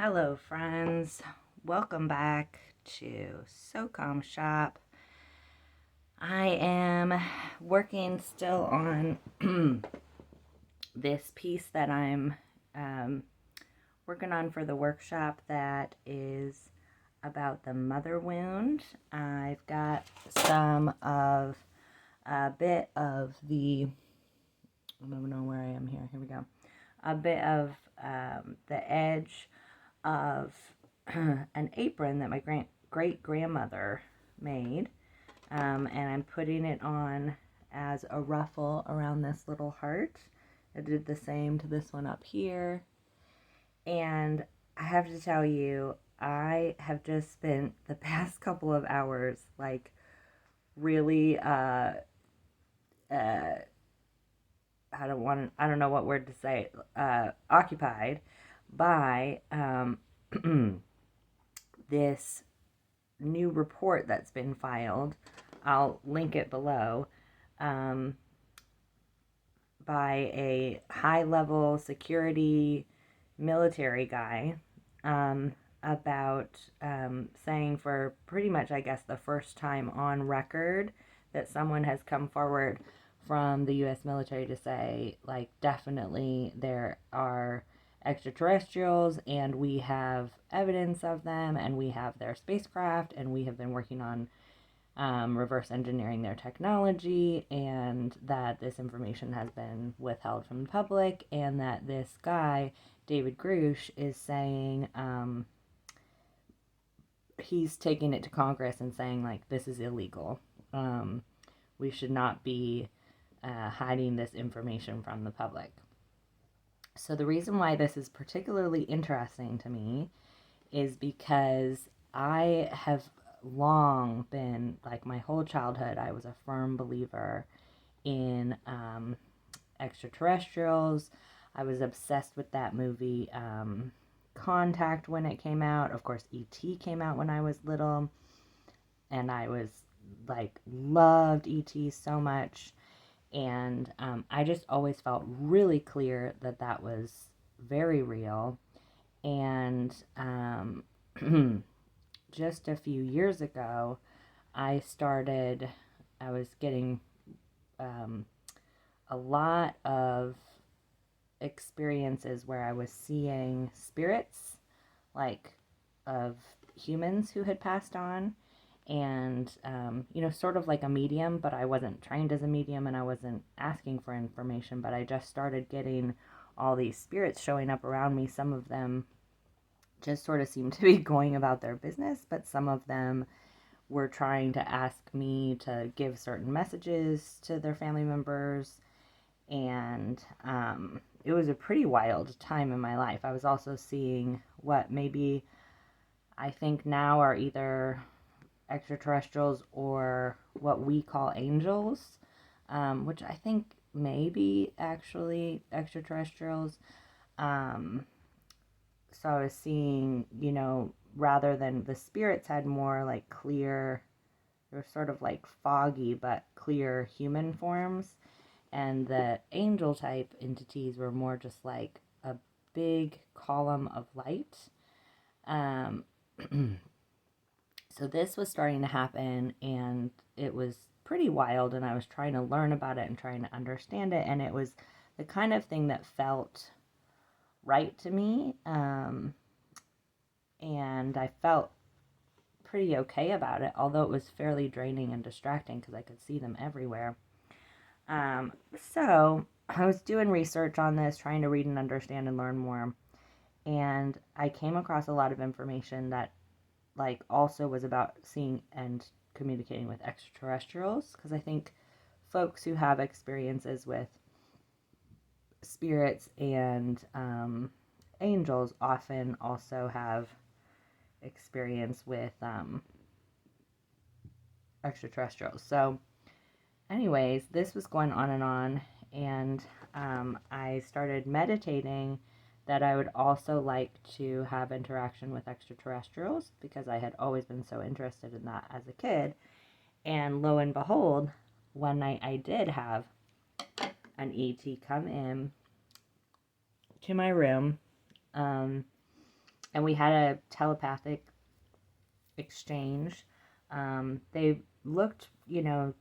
Hello, friends. Welcome back to xoxo. I am working still on this piece that I'm working on for the workshop that is about the mother wound. I've got a bit of the, I don't know where I am here. Here we go. A bit of the edge of an apron that my great grandmother made, and I'm putting it on as a ruffle around this little heart. I did the same to this one up here, and I have to tell you, I have just spent the past couple of hours like really I don't know what word to say, occupied by this new report that's been filed. I'll link it below, by a high level security military guy, about saying for pretty much, I guess, the first time on record that someone has come forward from the U.S. military to say, like, definitely there are extraterrestrials and we have evidence of them and we have their spacecraft and we have been working on reverse engineering their technology, and that this information has been withheld from the public, and that this guy, David Grush, is saying he's taking it to Congress and saying, like, this is illegal. We should not be hiding this information from the public. So the reason why this is particularly interesting to me is because I have long been, like my whole childhood, I was a firm believer in extraterrestrials. I was obsessed with that movie Contact when it came out. Of course, E.T. came out when I was little, and I was like loved E.T. so much. And I just always felt really clear that that was very real. And just a few years ago, I was getting a lot of experiences where I was seeing spirits, like, of humans who had passed on, and sort of like a medium, but I wasn't trained as a medium and I wasn't asking for information, but I just started getting all these spirits showing up around me. Some of them just sort of seemed to be going about their business, but some of them were trying to ask me to give certain messages to their family members, and it was a pretty wild time in my life. I was also seeing what maybe I think now are either extraterrestrials or what we call angels, which I think maybe actually extraterrestrials. So I was seeing, rather than the spirits had more like clear, they were sort of like foggy but clear human forms, and the angel type entities were more just like a big column of light. So this was starting to happen, and it was pretty wild, and I was trying to learn about it and trying to understand it, and it was the kind of thing that felt right to me, and I felt pretty okay about it, although it was fairly draining and distracting because I could see them everywhere. So I was doing research on this, trying to read and understand and learn more, and I came across a lot of information that, like, also was about seeing and communicating with extraterrestrials, because I think folks who have experiences with spirits and angels often also have experience with extraterrestrials. So anyways, this was going on, and I started meditating that I would also like to have interaction with extraterrestrials, because I had always been so interested in that as a kid. And lo and behold, one night I did have an ET come in to my room, and we had a telepathic exchange. They looked,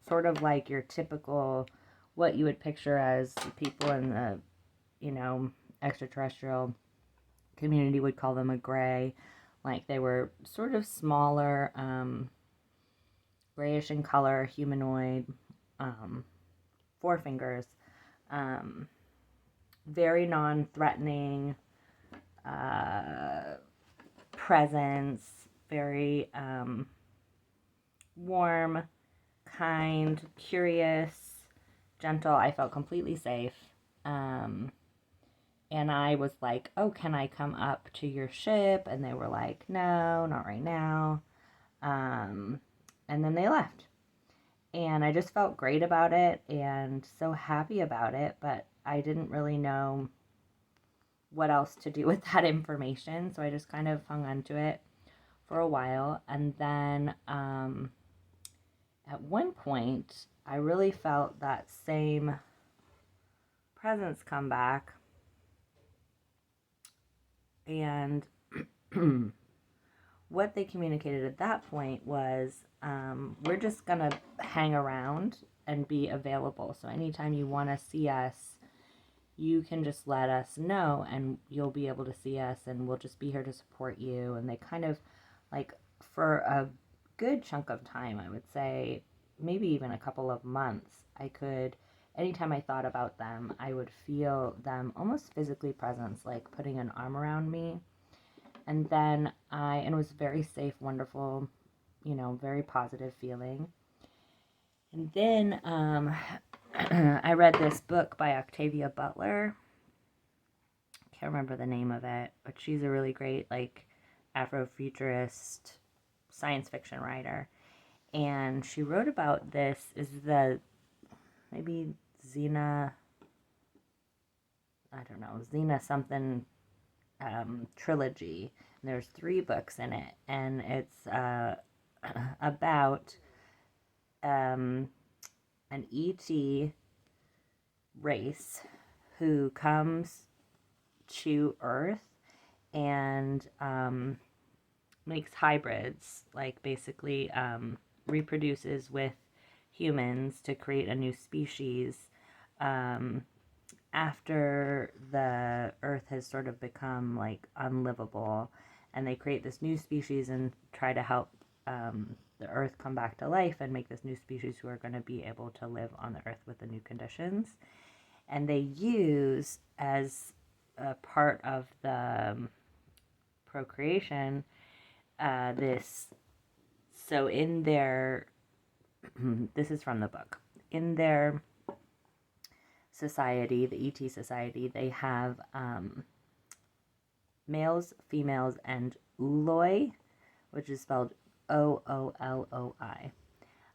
sort of like your typical, what you would picture as people in the, extraterrestrial community would call them a gray. Like they were sort of smaller, grayish in color, humanoid, um, four fingers, um, very non-threatening presence, very warm, kind, curious, gentle. I felt completely safe. And I was like, oh, can I come up to your ship? And they were like, no, not right now. And then they left. And I just felt great about it and so happy about it, but I didn't really know what else to do with that information. So I just kind of hung on to it for a while. And then at one point, I really felt that same presence come back. And what they communicated at that point was, we're just going to hang around and be available. So anytime you want to see us, you can just let us know and you'll be able to see us and we'll just be here to support you. And they kind of, like, for a good chunk of time, I would say maybe even a couple of months, anytime I thought about them, I would feel them almost physically present, like putting an arm around me. And then and it was very safe, wonderful, very positive feeling. And then I read this book by Octavia Butler. Can't remember the name of it, but she's a really great, like, Afrofuturist science fiction writer. And she wrote about this, is the, maybe Xena, I don't know, Xena something trilogy. And there's 3 books in it, and it's about an ET race who comes to Earth and makes hybrids, like basically reproduces with humans to create a new species after the Earth has sort of become like unlivable, and they create this new species and try to help the Earth come back to life and make this new species who are going to be able to live on the Earth with the new conditions. And they use, as a part of the procreation, so in their, this is from the book, in their society, the ET society, they have males, females, and ooloi, which is spelled Ooloi.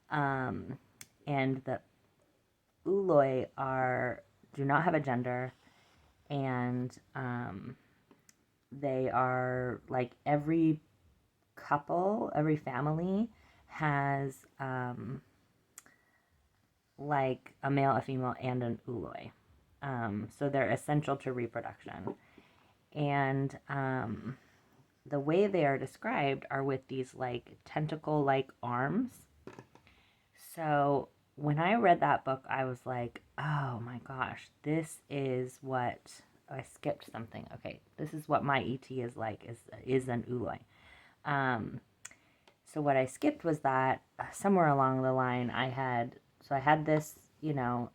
And the ooloi do not have a gender, and they are like every couple, every family has like a male, a female, and an ooloi. So they're essential to reproduction. And the way they are described are with these like tentacle-like arms. So when I read that book, I was like, oh my gosh, this is what, I skipped something. Okay, this is what my ET is like, is an ooloi. So what I skipped was that somewhere along the line I had this,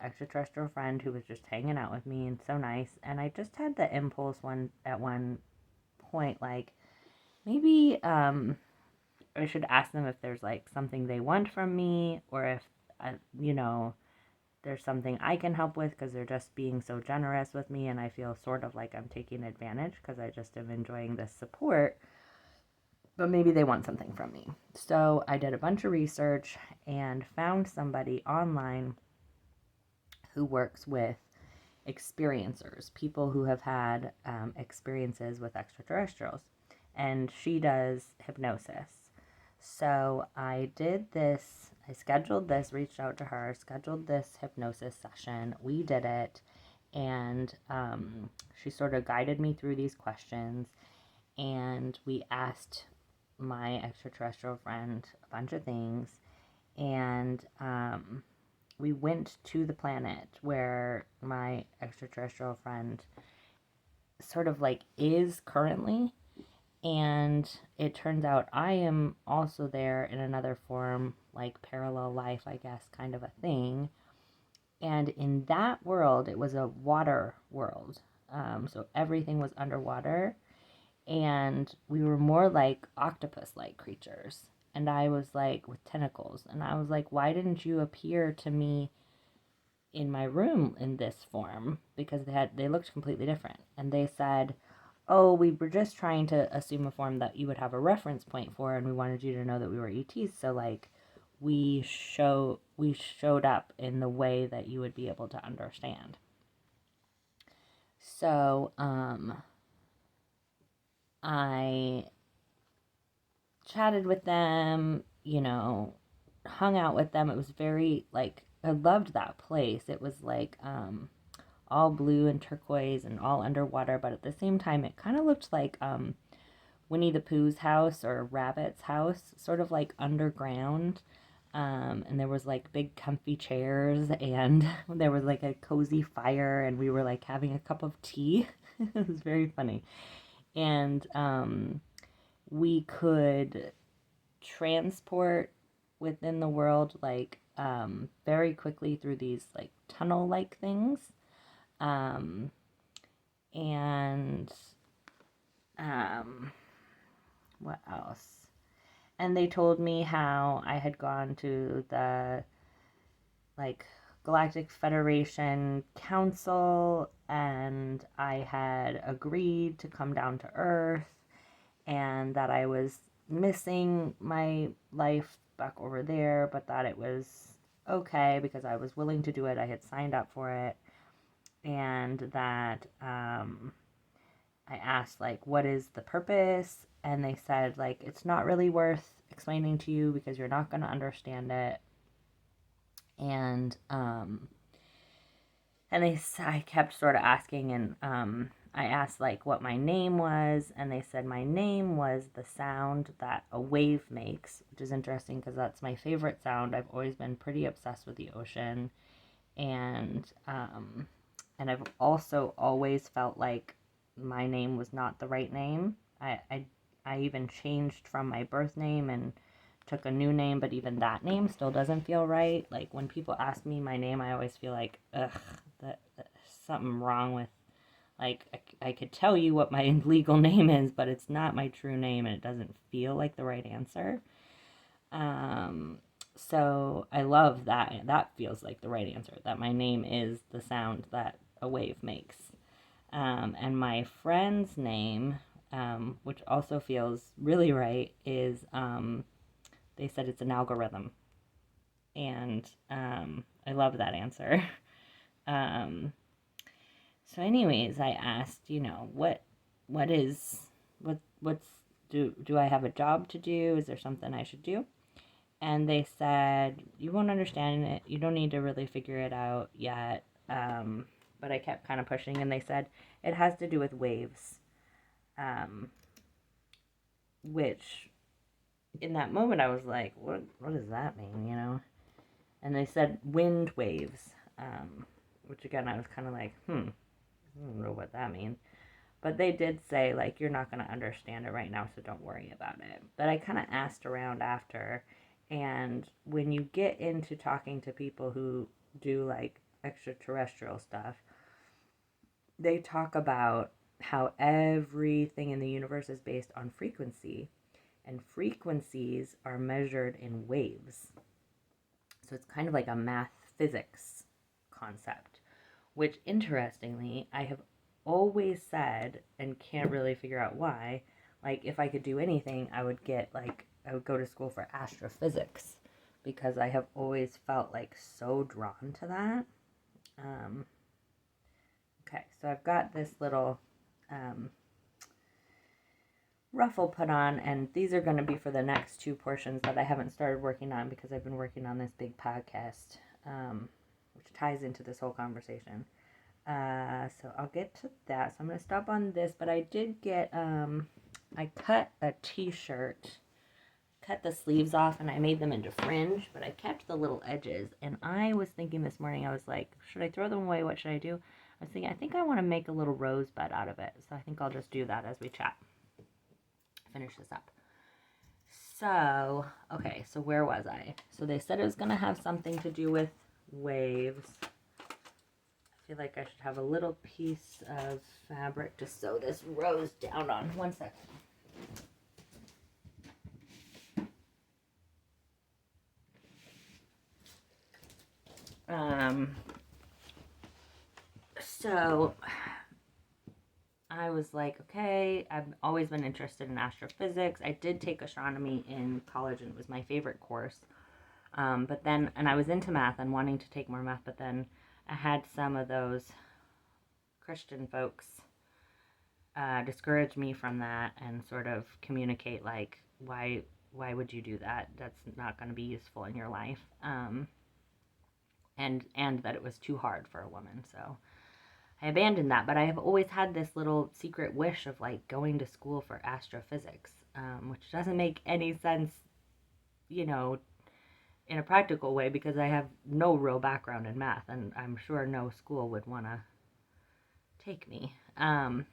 extraterrestrial friend who was just hanging out with me and so nice. And I just had the impulse at one point, like, maybe I should ask them if there's like something they want from me, or if, there's something I can help with, because they're just being so generous with me and I feel sort of like I'm taking advantage because I just am enjoying this support. But maybe they want something from me. So I did a bunch of research and found somebody online who works with experiencers, people who have had experiences with extraterrestrials. And she does hypnosis. So I did this, I scheduled this, reached out to her, scheduled this hypnosis session. We did it, and she sort of guided me through these questions. And and we asked my extraterrestrial friend a bunch of things, and we went to the planet where my extraterrestrial friend sort of like is currently. And it turns out I am also there in another form, like parallel life, I guess, kind of a thing. And in that world, it was a water world. So everything was underwater. And we were more like octopus like creatures. And I was like, with tentacles. And I was like, why didn't you appear to me in my room in this form? Because they looked completely different. And they said, oh, we were just trying to assume a form that you would have a reference point for, and we wanted you to know that we were ETs. So like we showed up in the way that you would be able to understand. So I chatted with them, hung out with them. It was very like I loved that place. It was like all blue and turquoise and all underwater, but at the same time it kind of looked like Winnie the Pooh's house or Rabbit's house, sort of like underground. And there was like big comfy chairs, and there was like a cozy fire, and we were like having a cup of tea. It was very funny. And we could transport within the world like very quickly through these like tunnel like things. Um, and what else? And they told me how I had gone to the like Galactic Federation Council, and I had agreed to come down to Earth, and that I was missing my life back over there, but that it was okay because I was willing to do it. I had signed up for it, and that I asked, like, what is the purpose? And they said, like, it's not really worth explaining to you because you're not going to understand it. And I kept sort of asking, and I asked, like, what my name was, and they said my name was the sound that a wave makes, which is interesting because that's my favorite sound. I've always been pretty obsessed with the ocean, and I've also always felt like my name was not the right name. I even changed from my birth name and took a new name, but even that name still doesn't feel right. Like when people ask me my name, I always feel like, ugh, that's something wrong with, like, I could tell you what my legal name is, but it's not my true name, and it doesn't feel like the right answer. So I love that. That feels like the right answer, that my name is the sound that a wave makes. And my friend's name, which also feels really right, is they said it's an algorithm. And I love that answer. So anyways, I asked, what's do I have a job to do? Is there something I should do? And they said, you won't understand it. You don't need to really figure it out yet. But I kept kind of pushing, and they said, it has to do with waves. Which, in that moment, I was like, what does that mean, And they said wind waves, which again, I was kind of like, I don't know what that means. But they did say, like, you're not going to understand it right now, so don't worry about it. But I kind of asked around after, and when you get into talking to people who do, like, extraterrestrial stuff, they talk about how everything in the universe is based on frequency, and frequencies are measured in waves. So it's kind of like a math physics concept, which, interestingly, I have always said, and can't really figure out why, like, if I could do anything, I would go to school for astrophysics, because I have always felt, like, so drawn to that. Okay, so I've got this little ruffle put on, and these are going to be for the next two portions that I haven't started working on because I've been working on this big podcast, which ties into this whole conversation. So I'll get to that. So I'm going to stop on this, but I I cut a t-shirt, cut the sleeves off, and I made them into fringe, but I kept the little edges. And I was thinking this morning, I was like, should I throw them away? What should I do? I was thinking, I think I want to make a little rosebud out of it. So I think I'll just do that as we chat. Finish this up. So, okay, so where was I? So they said it was going to have something to do with waves. I feel like I should have a little piece of fabric to sew this rose down on. One second. So I was like, okay, I've always been interested in astrophysics. I did take astronomy in college and it was my favorite course. But then, and I was into math and wanting to take more math, but then I had some of those Christian folks discourage me from that and sort of communicate like, why would you do that? That's not going to be useful in your life. And that it was too hard for a woman. So I abandoned that, but I have always had this little secret wish of like going to school for astrophysics, which doesn't make any sense, you know, in a practical way because I have no real background in math, and I'm sure no school would want to take me. So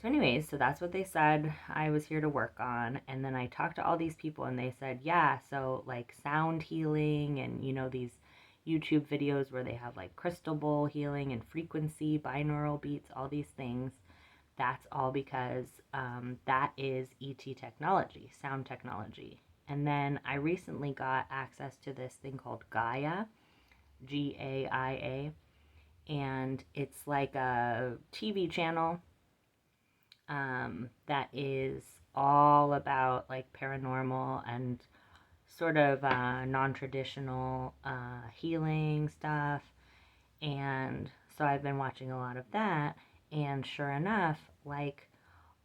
anyways, so that's what they said I was here to work on. And then I talked to all these people and they said, yeah, so like sound healing and, you know, these YouTube videos where they have like crystal bowl healing and frequency, binaural beats, all these things. That's all because that is ET technology, sound technology. And then I recently got access to this thing called Gaia, Gaia. And it's like a TV channel that is all about like paranormal and sort of non-traditional healing stuff. And so I've been watching a lot of that, and sure enough, like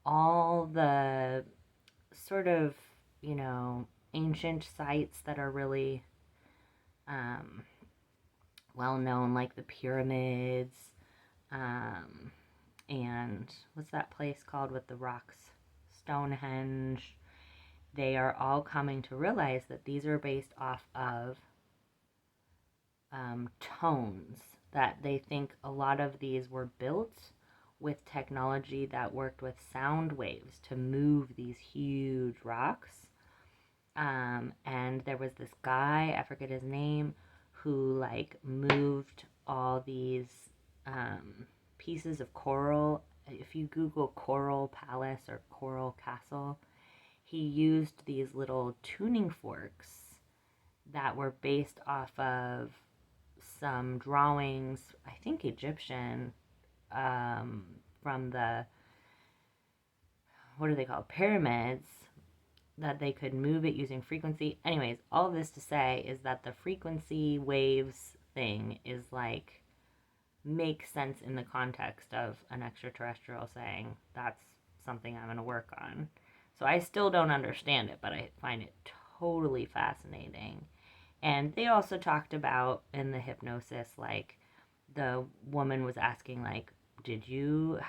all the sort of, you know, ancient sites that are really um, well known, like the pyramids, um, and what's that place called with the rocks? Stonehenge. They are all coming to realize that these are based off of tones, that they think a lot of these were built with technology that worked with sound waves to move these huge rocks. And there was this guy, I forget his name, who like moved all these pieces of coral. If you Google Coral Palace or Coral Castle, he used these little tuning forks that were based off of some drawings, I think Egyptian, from the, what are they called, pyramids, that they could move it using frequency. Anyways, all of this to say is that the frequency waves thing is like, makes sense in the context of an extraterrestrial saying, that's something I'm going to work on. So I still don't understand it, but I find it totally fascinating. And they also talked about in the hypnosis, like the woman was asking, like, how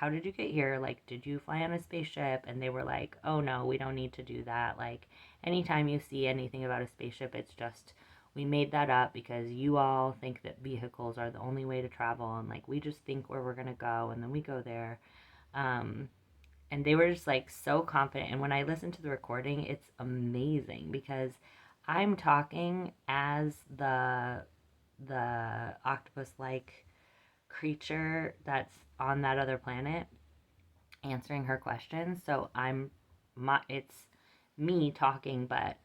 did you get here? Like, did you fly on a spaceship? And they were like, oh no, we don't need to do that. Like, anytime you see anything about a spaceship, it's just, we made that up because you all think that vehicles are the only way to travel. And like, we just think where we're going to go and then we go there. And they were just like so confident. And when I listen to the recording, it's amazing because I'm talking as the octopus-like creature that's on that other planet answering her questions. So it's me talking, but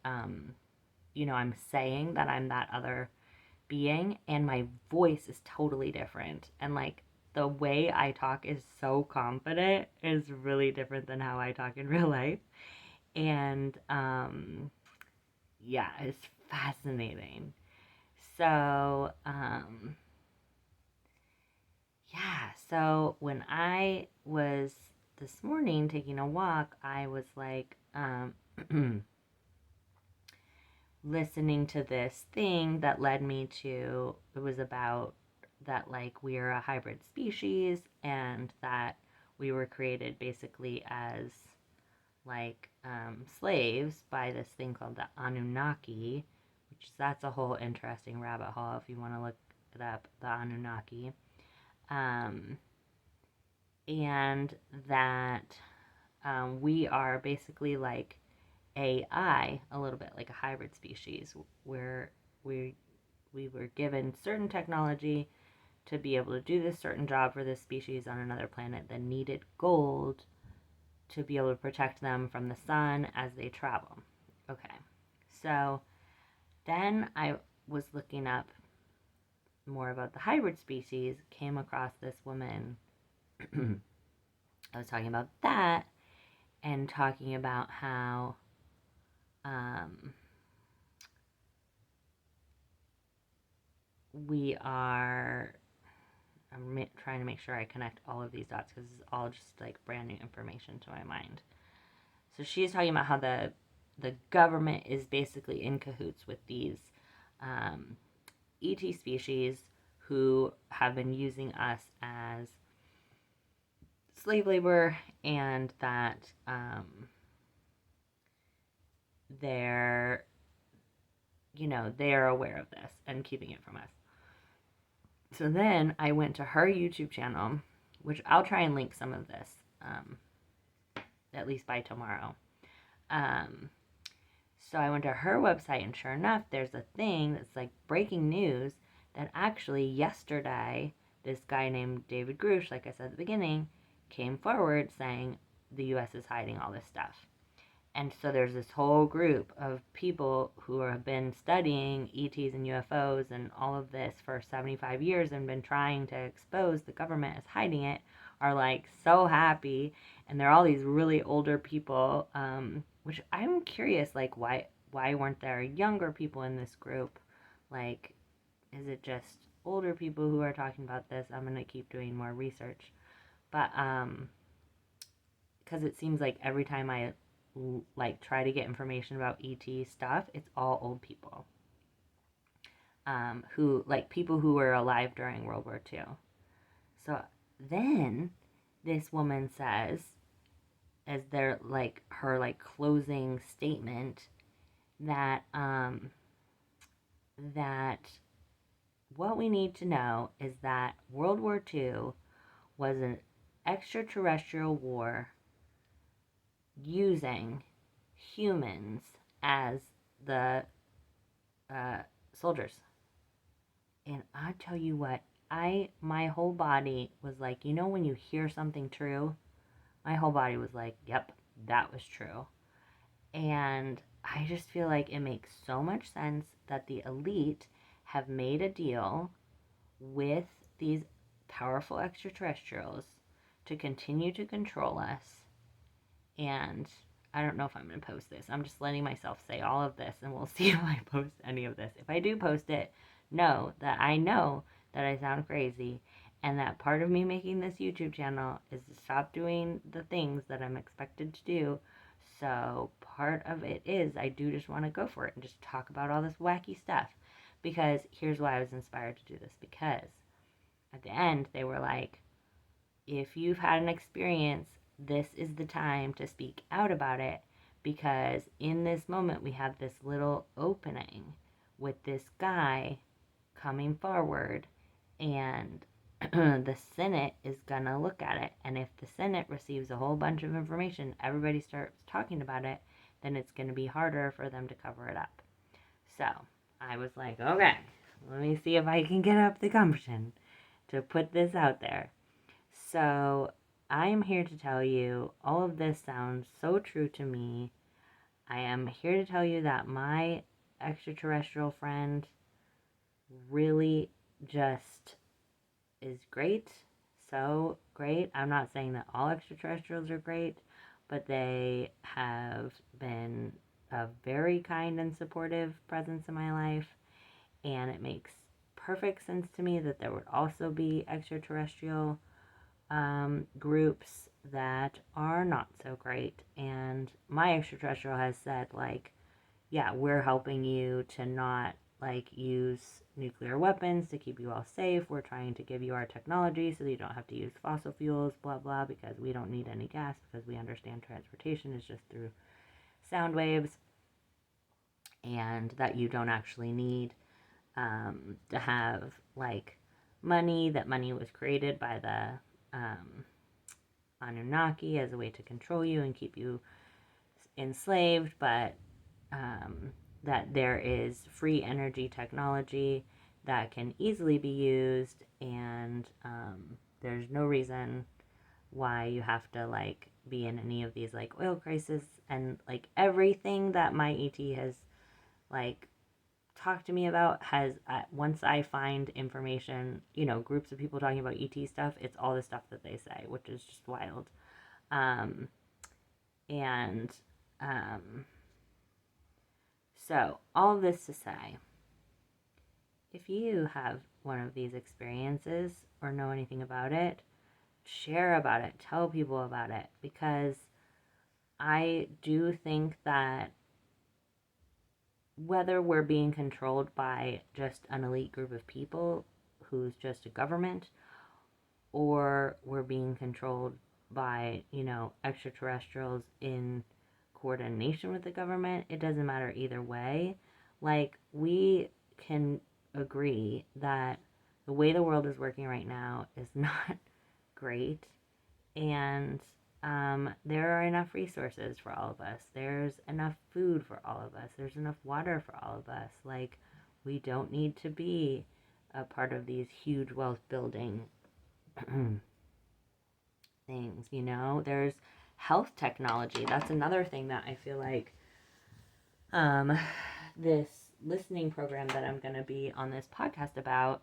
you know, I'm saying that I'm that other being, and my voice is totally different. And like the way I talk is so confident is really different than how I talk in real life. And yeah, it's fascinating. So yeah, so when I was this morning taking a walk, I was like listening to this thing that led me to, it was about that like we are a hybrid species and that we were created basically as like slaves by this thing called the Anunnaki, which that's a whole interesting rabbit hole if you want to look it up, the Anunnaki. Um, and that we are basically like AI, a little bit like a hybrid species, where we were given certain technology to be able to do this certain job for this species on another planet that needed gold to be able to protect them from the sun as they travel. Okay, so then I was looking up more about the hybrid species, came across this woman. I was talking about that and talking about how um, we are. I'm trying to make sure I connect all of these dots because it's all just like brand new information to my mind. So she's talking about how the government is basically in cahoots with these um, ET species who have been using us as slave labor, and that they're they're aware of this and keeping it from us. So then I went to her YouTube channel, which I'll try and link some of this, at least by tomorrow. Um, so I went to her website, and sure enough, there's a thing that's like breaking news that actually yesterday, this guy named David Grush, like I said at the beginning, came forward saying the U.S. is hiding all this stuff. And so there's this whole group of people who have been studying ETs and UFOs and all of this for 75 years and been trying to expose the government as hiding it, are like so happy. And they're all these really older people, which I'm curious, like, why weren't there younger people in this group? Like, is it just older people who are talking about this? I'm going to keep doing more research. But, because it seems like every time I like try to get information about ET stuff, it's all old people, who like people who were alive during World War II. So then this woman says, as their like her like closing statement, that that what we need to know is that World War II was an extraterrestrial war using humans as the soldiers. And I tell you what, my whole body was like, when you hear something true, my whole body was like, yep, that was true. And I just feel like it makes so much sense that the elite have made a deal with these powerful extraterrestrials to continue to control us. And I don't know if I'm going to post this. I'm just letting myself say all of this, and we'll see if I post any of this. If I do post it, know that I sound crazy, and that part of me making this YouTube channel is to stop doing the things that I'm expected to do. So part of it is I do just want to go for it and just talk about all this wacky stuff. Because here's why I was inspired to do this. Because at the end, they were like, if you've had an experience, this is the time to speak out about it, because in this moment we have this little opening with this guy coming forward, and the Senate is gonna look at it, and if the Senate receives a whole bunch of information, everybody starts talking about it, then it's gonna be harder for them to cover it up. So I was like, okay, let me see if I can get up the gumption to put this out there. So I am here to tell you all of this sounds so true to me. I am here to tell you that my extraterrestrial friend really just is great. So great. I'm not saying that all extraterrestrials are great, but they have been a very kind and supportive presence in my life. And it makes perfect sense to me that there would also be extraterrestrial groups that are not so great. And my extraterrestrial has said, like, yeah, we're helping you to not like use nuclear weapons to keep you all safe. We're trying to give you our technology so that you don't have to use fossil fuels, blah, blah, because we don't need any gas because we understand transportation is just through sound waves, and that you don't actually need to have like money, that money was created by the Anunnaki as a way to control you and keep you enslaved, but that there is free energy technology that can easily be used, and there's no reason why you have to like be in any of these like oil crisis, and like everything that my ET has like talked to me about has once I find information, groups of people talking about ET stuff, it's all the stuff that they say, which is just wild. um and um So, all of this to say, if you have one of these experiences or know anything about it, share about it, tell people about it, because I do think that whether we're being controlled by just an elite group of people who's just a government, or we're being controlled by, extraterrestrials in coordination with the government, it doesn't matter either way. Like, we can agree that the way the world is working right now is not great, and there are enough resources for all of us. There's enough food for all of us. There's enough water for all of us. Like, we don't need to be a part of these huge wealth building things, There's health technology. That's another thing that I feel like this listening program that I'm going to be on this podcast about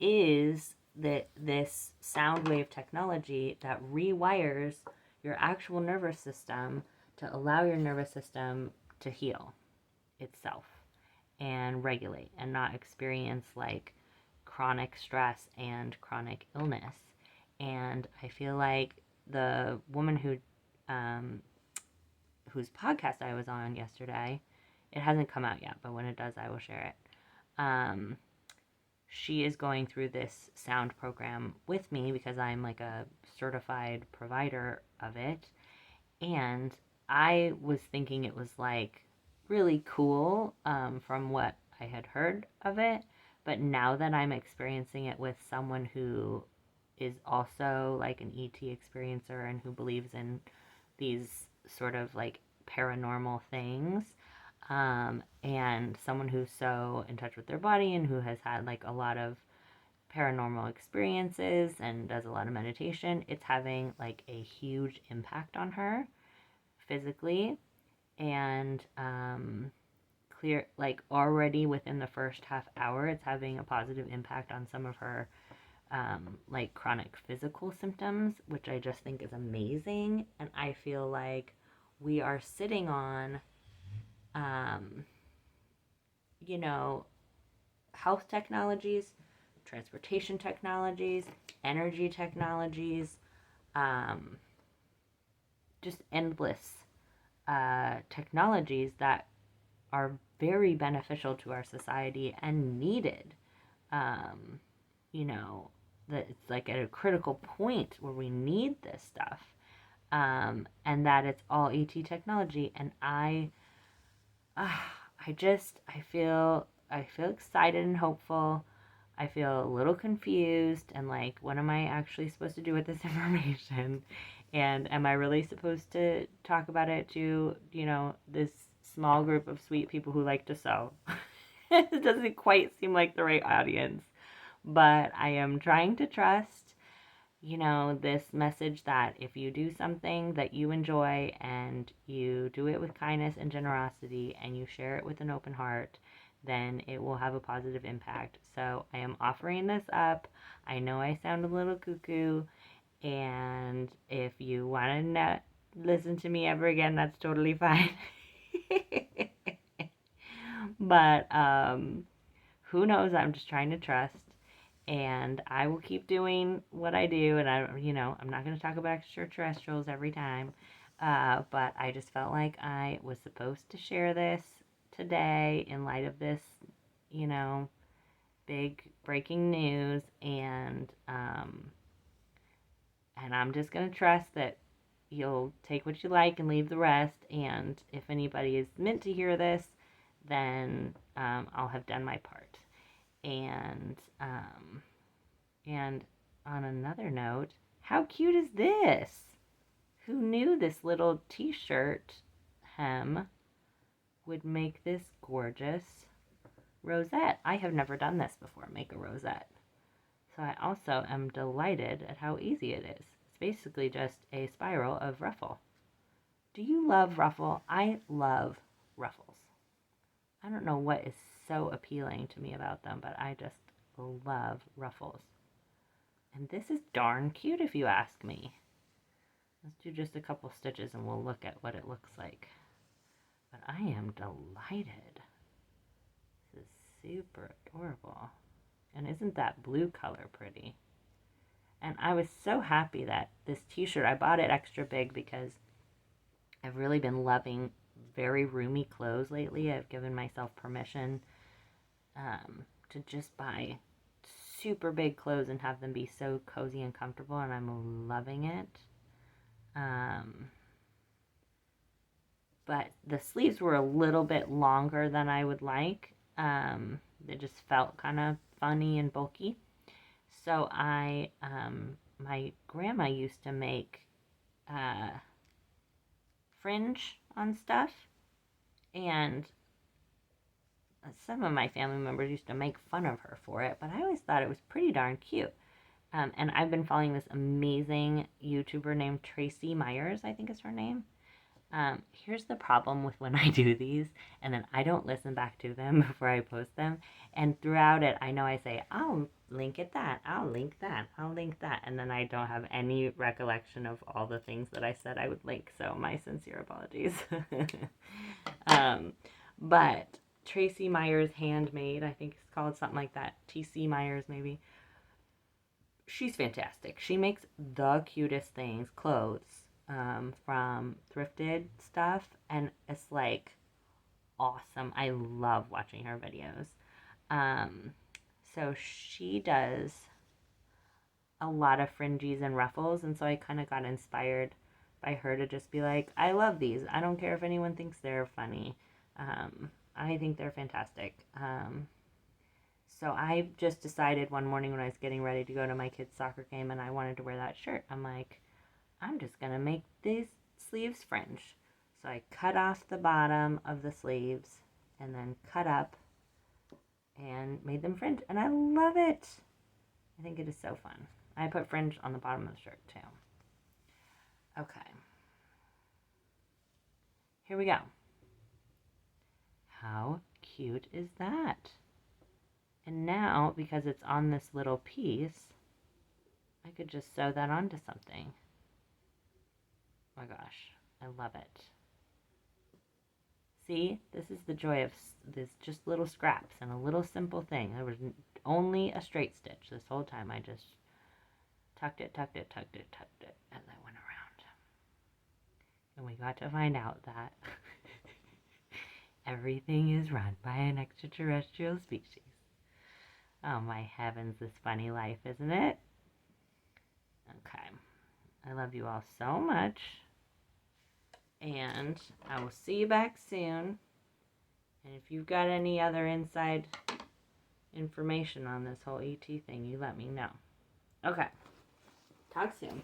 is that this sound wave technology that rewires your actual nervous system to allow your nervous system to heal itself and regulate and not experience like chronic stress and chronic illness. And I feel like the woman whose podcast I was on yesterday, it hasn't come out yet, but when it does, I will share it. She is going through this sound program with me because I'm like a certified provider of it. And I was thinking it was like really cool from what I had heard of it. But now that I'm experiencing it with someone who is also like an ET experiencer and who believes in these sort of like paranormal things, and someone who's so in touch with their body and who has had like a lot of paranormal experiences and does a lot of meditation, it's having like a huge impact on her physically. And clear, like already within the first half hour, it's having a positive impact on some of her like chronic physical symptoms, which I just think is amazing. And I feel like we are sitting on, you know, health technologies, transportation technologies, energy technologies, um, just endless technologies that are very beneficial to our society and needed. Um, you know, that it's like at a critical point where we need this stuff. And that it's all ET technology. And I feel excited and hopeful. I feel a little confused and like, what am I actually supposed to do with this information? And am I really supposed to talk about it to, this small group of sweet people who like to sew? It doesn't quite seem like the right audience, but I am trying to trust, this message that if you do something that you enjoy and you do it with kindness and generosity and you share it with an open heart, then it will have a positive impact. So I am offering this up. I know I sound a little cuckoo, and if you want to not listen to me ever again, that's totally fine. But who knows? I'm just trying to trust, and I will keep doing what I do. And I'm not going to talk about extraterrestrials every time, but I just felt like I was supposed to share this today in light of this you know, big breaking news, and I'm just going to trust that you'll take what you like and leave the rest. And if anybody is meant to hear this, then I'll have done my part. And on another note, how cute is this? Who knew this little t-shirt hem would make this gorgeous rosette? I have never done this before, make a rosette. So I also am delighted at how easy it is. It's basically just a spiral of ruffle. Do you love ruffle? I love ruffles. I don't know what is so appealing to me about them, but I just love ruffles. And this is darn cute if you ask me. Let's do just a couple stitches and we'll look at what it looks like. But I am delighted. This is super adorable. And isn't that blue color pretty? And I was so happy that this t-shirt, I bought it extra big because I've really been loving very roomy clothes lately. I've given myself permission to just buy super big clothes and have them be so cozy and comfortable, and I'm loving it. But the sleeves were a little bit longer than I would like. They just felt kind of funny and bulky. So my grandma used to make fringe on stuff, and some of my family members used to make fun of her for it, but I always thought it was pretty darn cute. And I've been following this amazing YouTuber named Tracy Myers, I think is her name. Here's the problem with when I do these, and then I don't listen back to them before I post them. And throughout it, I know I say, I'll link at that, I'll link that, I'll link that. And then I don't have any recollection of all the things that I said I would link. So my sincere apologies. But Tracy Myers Handmade, I think it's called something like that. TC Myers, maybe. She's fantastic. She makes the cutest things, clothes, from thrifted stuff, and it's like awesome. I love watching her videos. So she does a lot of fringes and ruffles, and so I kind of got inspired by her to just be like, I love these. I don't care if anyone thinks they're funny. I think they're fantastic. So I just decided one morning when I was getting ready to go to my kid's soccer game and I wanted to wear that shirt, I'm like, I'm just going to make these sleeves fringe. So I cut off the bottom of the sleeves and then cut up and made them fringe. And I love it. I think it is so fun. I put fringe on the bottom of the shirt too. Okay. Here we go. How cute is that? And now, because it's on this little piece, I could just sew that onto something. Oh my gosh, I love it. See, this is the joy of this, just little scraps and a little simple thing. There was only a straight stitch this whole time. I just tucked it, tucked it, tucked it, tucked it as I went around. And we got to find out that everything is run by an extraterrestrial species. Oh my heavens, this funny life, isn't it? Okay. I love you all so much. And I will see you back soon. And if you've got any other inside information on this whole ET thing, you let me know. Okay. Talk soon.